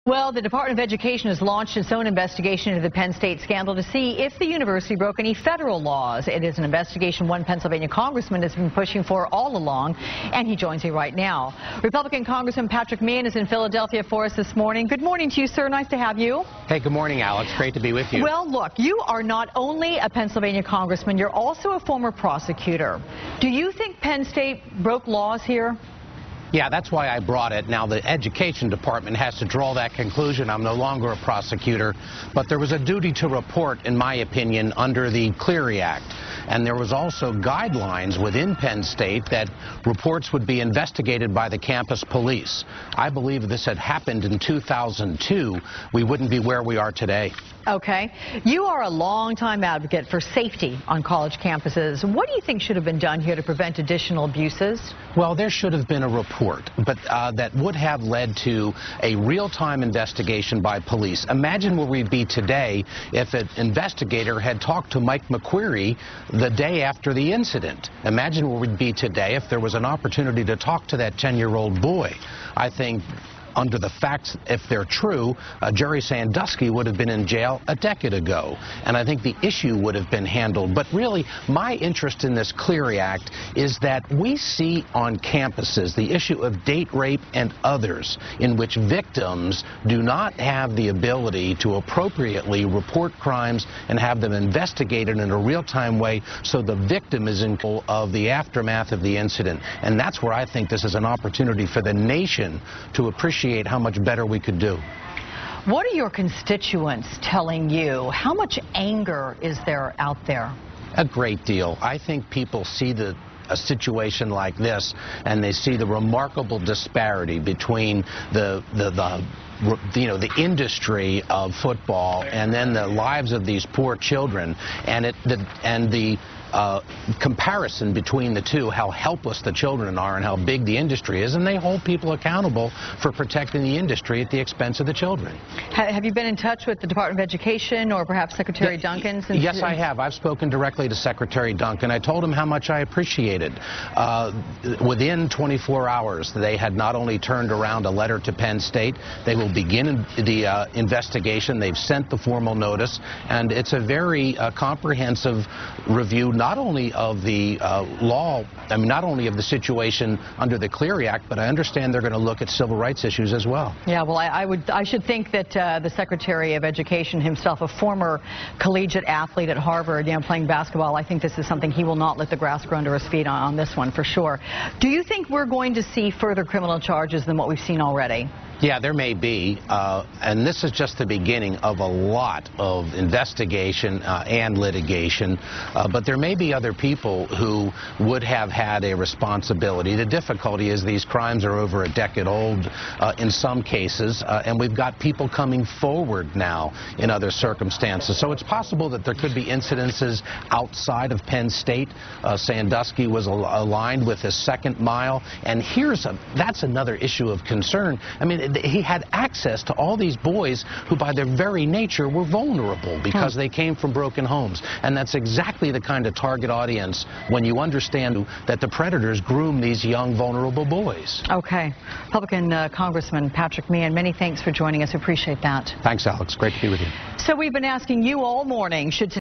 Well, the Department of Education has launched its own investigation into the Penn State scandal to see if the university broke any federal laws. It is an investigation one Pennsylvania congressman has been pushing for all along, and he joins me right now. Republican Congressman Patrick Meehan is in Philadelphia for us this morning. Good morning to you, sir. Nice to have you. Hey, good morning, Alex. Great to be with you. Well, look, you are not only a Pennsylvania congressman, you're also a former prosecutor. Do you think Penn State broke laws here? Yeah, that's why I brought it. Now, the Education Department has to draw that conclusion. I'm no longer a prosecutor, but there was a duty to report, in my opinion, under the Clery Act. And there was also guidelines within Penn State that reports would be investigated by the campus police. I believe if this had happened in 2002, we wouldn't be where we are today. Okay. You are a longtime advocate for safety on college campuses. What do you think should have been done here to prevent additional abuses? Well, there should have been a report, but that would have led to a real-time investigation by police. Imagine where we'd be today if an investigator had talked to Mike McQuarrie the day after the incident. Imagine where we'd be today if there was an opportunity to talk to that 10-year-old boy. I think under the facts, if they're true, Jerry Sandusky would have been in jail a decade ago, and I think the issue would have been handled. But really, my interest in this Clery Act is that we see on campuses the issue of date rape and others in which victims do not have the ability to appropriately report crimes and have them investigated in a real-time way so the victim is in control of the aftermath of the incident. And that's where I think this is an opportunity for the nation to appreciate how much better we could do. What are your constituents telling you? How much anger is there out there? A great deal. I think people see a situation like this and they see the remarkable disparity between the industry of football and then the lives of these poor children, and the comparison between the two, how helpless the children are and how big the industry is, and they hold people accountable for protecting the industry at the expense of the children. Have you been in touch with the Department of Education or perhaps Secretary Duncan? Yes, I have. I've spoken directly to Secretary Duncan. I told him how much I appreciated. Within 24 hours, they had not only turned around a letter to Penn State, they will begin the investigation. They've sent the formal notice, and it's a very comprehensive review, not only of the not only of the situation under the Clery Act, but I understand they're going to look at civil rights issues as well. Yeah, well, I should think that the Secretary of Education himself, a former collegiate athlete at Harvard, playing basketball, I think this is something he will not let the grass grow under his feet on this one for sure. Do you think we're going to see further criminal charges than what we've seen already? Yeah, there may be, and this is just the beginning of a lot of investigation and litigation, but there may be other people who would have had a responsibility. The difficulty is these crimes are over a decade old in some cases, and we've got people coming forward now in other circumstances. So it's possible that there could be incidences outside of Penn State. Sandusky was aligned with his second mile, and that's another issue of concern. I mean, he had access to all these boys who by their very nature were vulnerable because they came from broken homes. And that's exactly the kind of target audience when you understand that the predators groom these young, vulnerable boys. Okay. Republican Congressman Patrick Meehan, many thanks for joining us. Appreciate that. Thanks, Alex. Great to be with you. So we've been asking you all morning, should